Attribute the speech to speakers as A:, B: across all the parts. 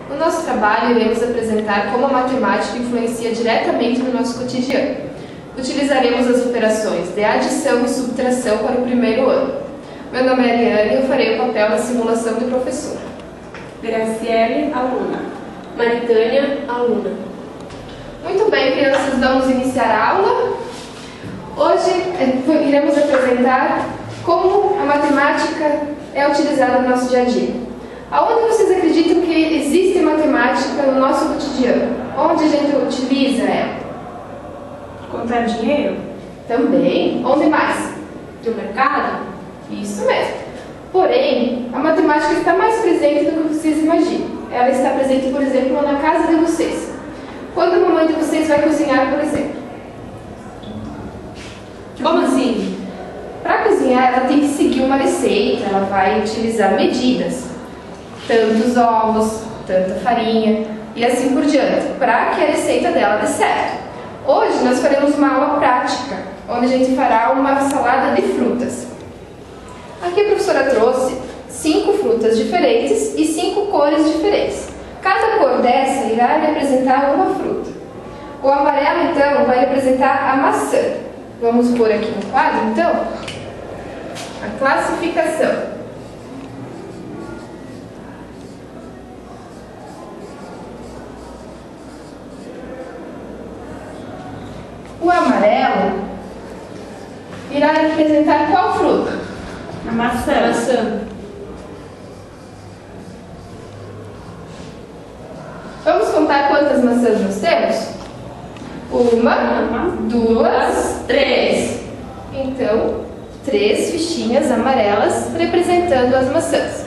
A: No nosso trabalho, iremos apresentar como a matemática influencia diretamente no nosso cotidiano. Utilizaremos as operações de adição e subtração para o primeiro ano. Meu nome é Ariane e eu farei o papel na simulação de professora.
B: Graciele, aluna.
C: Maritânia, aluna.
A: Muito bem, crianças, vamos iniciar a aula. Hoje iremos apresentar como a matemática é utilizada no nosso dia a dia. Aonde vocês acreditam que existe matemática no nosso cotidiano? Onde a gente utiliza ela?
B: Contar dinheiro?
A: Também. Onde mais?
C: No mercado?
A: Isso mesmo. Porém, a matemática está mais presente do que vocês imaginam. Ela está presente, por exemplo, na casa de vocês. Quando a mamãe de vocês vai cozinhar, por exemplo.
C: Como assim?
A: Para cozinhar, ela tem que seguir uma receita, ela vai utilizar medidas. Tantos ovos, tanta farinha e assim por diante, para que a receita dela dê certo. Hoje nós faremos uma aula prática, onde a gente fará uma salada de frutas. Aqui a professora trouxe 5 frutas diferentes e 5 cores diferentes. Cada cor dessa irá representar uma fruta. O amarelo, então, vai representar a maçã. Vamos pôr aqui no quadro, então, a classificação. O amarelo irá representar qual fruta?
B: A maçã.
C: Maçã.
A: Vamos contar quantas maçãs nós temos? Uma, 2, 3. Então, 3 fichinhas amarelas representando as maçãs.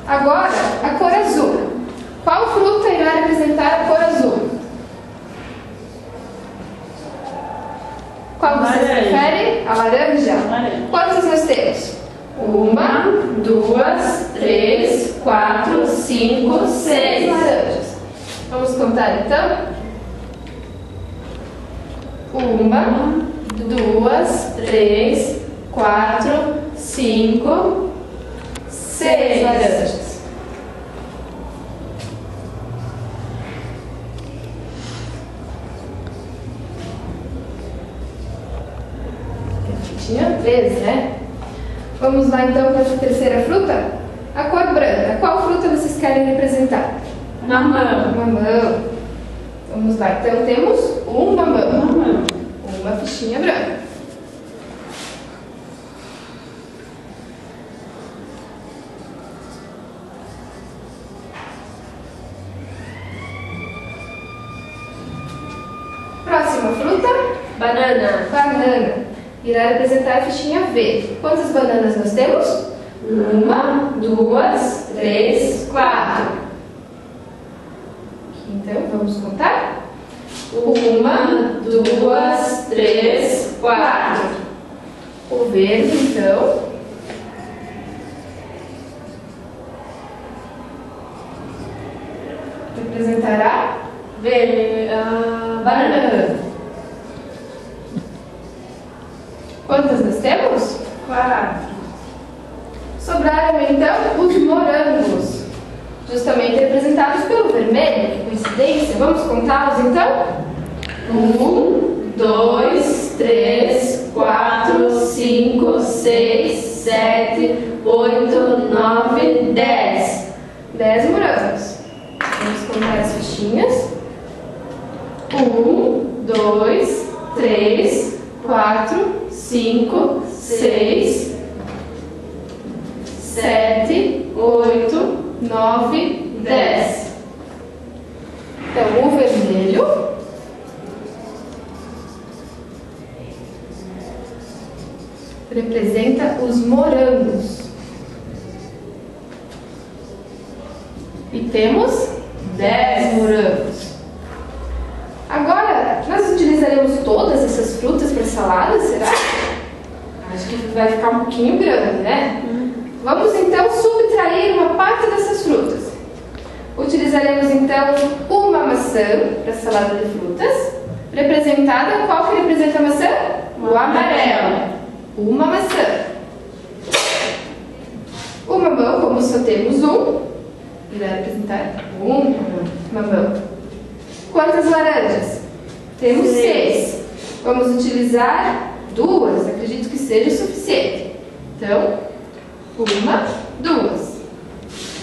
A: Agora, a cor azul. Qual fruta irá representar a cor azul? Qual vocês preferem? A laranja?
B: Laranja.
A: Quantas nós temos? 1, 2, 3, 4, 5, 6 laranjas. Vamos contar então? 1, 2, 3, 4, 5, 6 laranjas. Tinha 13, né? Vamos lá então para a terceira fruta? A cor branca. Qual fruta vocês querem representar?
C: Mamão.
A: Mamão. Vamos lá, então temos um mamão.
B: Mamão.
A: Uma fichinha branca. Próxima fruta?
C: Banana.
A: Banana. Irá representar a fichinha verde. Quantas bananas nós temos? 1, 2, 3, 4. Então, vamos contar? 1, 2, 3, 4. O verde, então, representará banana. Quantas nós temos?
B: 4.
A: Sobraram então os morangos, justamente representados pelo vermelho. Que coincidência! Vamos contá-los então? 1, 2, 3, 4, 5, 6, 7, 8, 9, 10. 10 morangos. Vamos contar as fichinhas. 1, 2, 3, 4, 5, 6, 7, 8, 9, 10. Então, o vermelho representa os morangos. E temos 10 morangos. Agora, nós utilizaremos todas essas frutas para salada, será? Acho que vai ficar um pouquinho grande, né? Vamos então subtrair uma parte dessas frutas. Utilizaremos então uma maçã para salada de frutas, representada, qual que representa a maçã? O amarelo. Uma maçã. O mamão, como só temos um, irá representar um mamão. Quantas laranjas? Temos 6. Vamos utilizar 2, acredito que seja o suficiente. Então, 1, 2.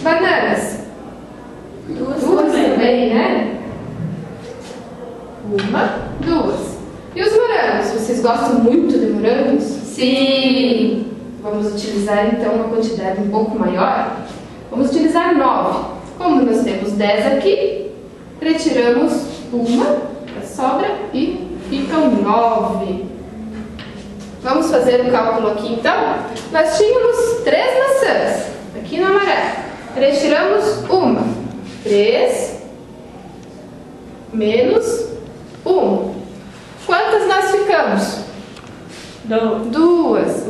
A: Bananas? 2 também, né? 1, 2. E os morangos? Vocês gostam muito de morangos? Sim! Vamos utilizar então uma quantidade um pouco maior. Vamos utilizar 9. Como nós temos 10 aqui, retiramos 1 da sobra e ficam 9. Vamos fazer o cálculo aqui então. Nós tínhamos 3 maçãs aqui no amarelo. Retiramos 1. 3 menos 1. Quantas nós ficamos? 2.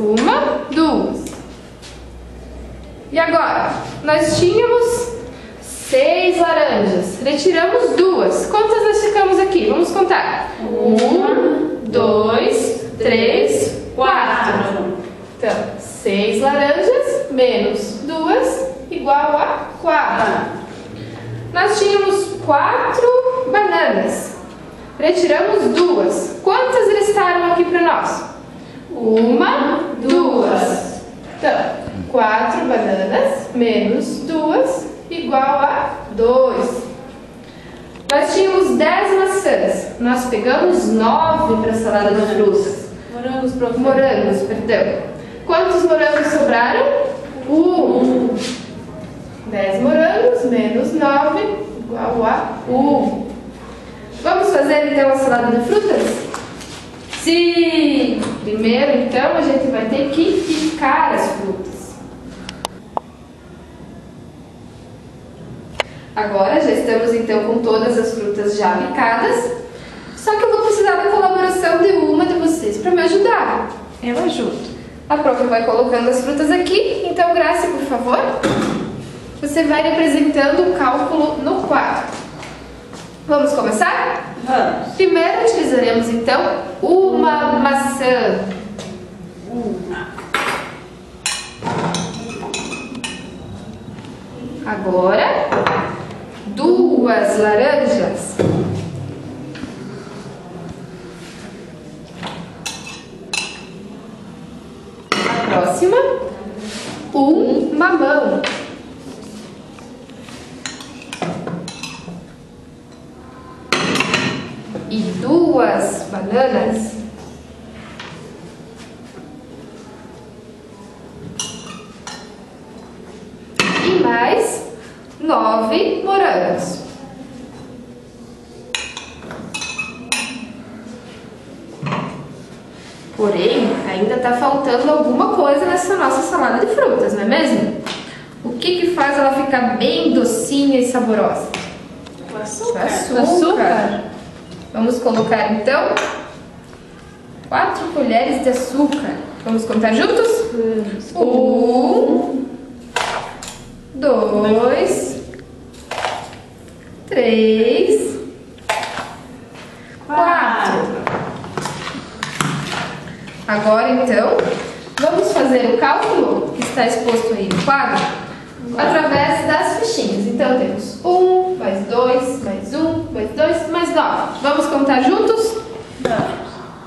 A: 2. E agora? Nós tínhamos 6 laranjas. Retiramos 2. Quantas nós ficamos aqui? Vamos contar. 1, 2, 3, 4. Então, 6 laranjas menos 2 igual a 4. Nós tínhamos 4 bananas. Retiramos 2. Quantas restaram aqui para nós? 1, 2. Então, 4 bananas menos 2 igual a 2. Nós tínhamos 10 maçãs. Nós pegamos 9 para a salada de frutas. Morangos, perdão. Quantos morangos sobraram? 1. 10 morangos menos 9 igual a 1. Vamos fazer então a salada de frutas? Sim! Primeiro então a gente vai ter que picar as frutas. Agora já estamos então com todas as frutas já picadas. Só que eu vou precisar da colaboração de uma de vocês para me ajudar.
B: Eu ajudo.
A: A prof vai colocando as frutas aqui. Então, Graça, por favor, você vai representando o cálculo no quadro. Vamos começar?
B: Vamos.
A: Primeiro utilizaremos então uma maçã. Agora, 2 laranjas. A próxima, 1 mamão. E 2 bananas. E mais 9 morangos. Porém, ainda está faltando alguma coisa nessa nossa salada de frutas, não é mesmo? O que faz ela ficar bem docinha e saborosa?
B: O açúcar.
A: Açúcar. Vamos colocar então 4 colheres de açúcar. Vamos contar juntos? 1, 2, 3, 4. Agora então, vamos fazer o cálculo que está exposto aí no quadro através das fichinhas. Então temos 1, mais 2, mais 1, mais 2, mais 9. Vamos contar juntos?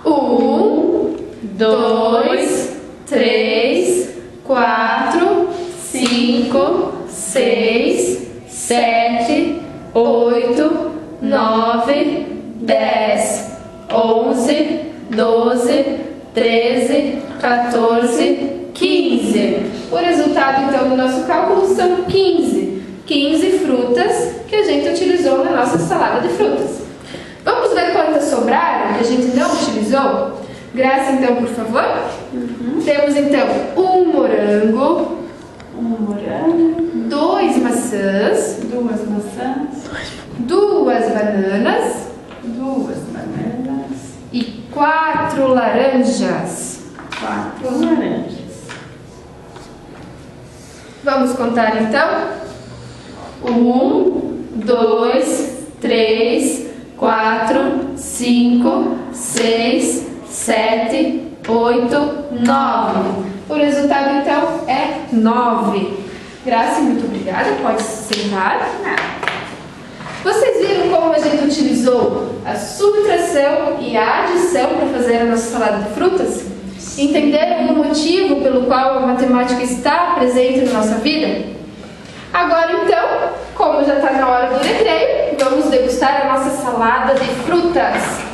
A: 1, 2, 3, 4, 5, 6, 7, 8, 9, 10, 11, 12, 13, 14, 15. O resultado então do nosso cálculo são 15. 15 frutas que a gente utilizou na nossa salada de frutas. Vamos ver quantas sobraram que a gente não utilizou? Graça, então, por favor. Temos então 1 morango, 2 maçãs, 2 bananas e 4 laranjas.
B: 4 laranjas.
A: Vamos contar então? 1, 2, 3, 4, 5, 6, 7, 8, 9. O resultado então é 9. Graça, muito obrigada. Pode se sentar. Vocês viram como a gente utilizou a subtração e a adição para fazer a nossa salada de frutas? Entenderam o motivo pelo qual a matemática está presente na nossa vida? Agora então, como já está na hora do recreio, vamos degustar a nossa salada de frutas.